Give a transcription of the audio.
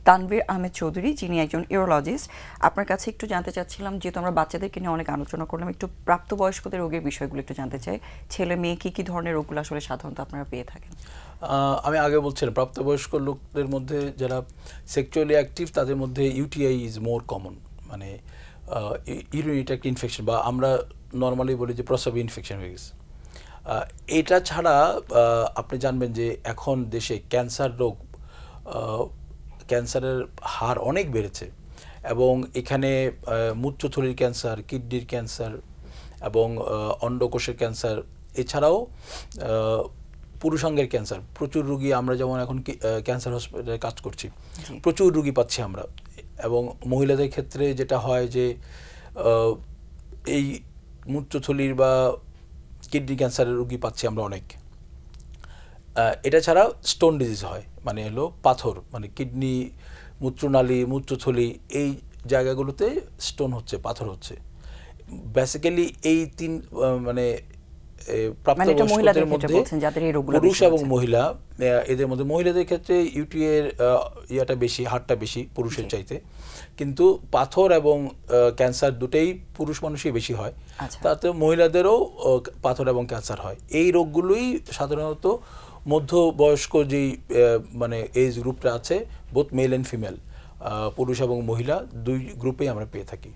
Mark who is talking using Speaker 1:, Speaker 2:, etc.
Speaker 1: তানভীর আহমেদ চৌধুরী, যিনি একজন ইউরোলজিস্ট। আপনার কাছে একটু জানতে চাচ্ছিলাম, যেহেতু আমরা বাচ্চাদেরকে নিয়ে অনেক আলোচনা করলাম, একটু প্রাপ্তবয়স্কদের রোগের বিষয়গুলো একটু জানতে চাই। ছেলে মেয়ে কী কী ধরনের রোগগুলো আসলে সাধারণত আপনারা পেয়ে থাকেন?
Speaker 2: আমি আগে বলছিলাম প্রাপ্তবয়স্ক লোকদের মধ্যে যারা সেক্সুয়ালি অ্যাক্টিভ তাদের মধ্যে ইউটিআই ইজ মোর কমন, মানে ইউরিনারি ট্র্যাক্ট ইনফেকশন, বা আমরা নর্মালি বলি যে প্রস্রাব ইনফেকশন হয়ে গেছে। এটা ছাড়া আপনি জানবেন যে এখন দেশে ক্যান্সার রোগ, ক্যান্সারের হার অনেক বেড়েছে, এবং এখানে মূত্রথলির ক্যান্সার, কিডনির ক্যান্সার এবং অন্ডকোষের ক্যান্সার, এছাড়াও পুরুষাঙ্গের ক্যান্সার প্রচুর রুগী। আমরা যেমন এখন ক্যান্সার হসপিটালে কাজ করছি, প্রচুর রুগী পাচ্ছি আমরা। এবং মহিলাদের ক্ষেত্রে যেটা হয় যে এই মূত্রথলির বা কিডনি ক্যান্সারের রুগী পাচ্ছি আমরা অনেক। এটা ছাড়া স্টোন ডিজিজ হয়, মানে হলো পাথর, মানে কিডনি, মূত্রনালী, মূত্রথলি, এই জায়গাগুলোতে স্টোন হচ্ছে, পাথর হচ্ছে। বেসিক্যালি এই তিন মানে প্রাপ্তবয়স্কদের মধ্যে পুরুষ এবং মহিলা, এদের মধ্যে মহিলাদের ক্ষেত্রে ইউটিআইয়ের ইয়াটা বেশি, হারটা বেশি পুরুষের চাইতে, কিন্তু পাথর এবং ক্যান্সার দুটেই পুরুষ মানুষই বেশি হয়। তাতে মহিলাদেরও পাথর এবং ক্যান্সার হয়। এই রোগগুলোই সাধারণত মধ্যবয়স্ক যেই মানে এজ গ্রুপটা আছে, বোথ মেল অ্যান্ড ফিমেল, পুরুষ এবং মহিলা দুই গ্রুপেই আমরা পেয়ে থাকি।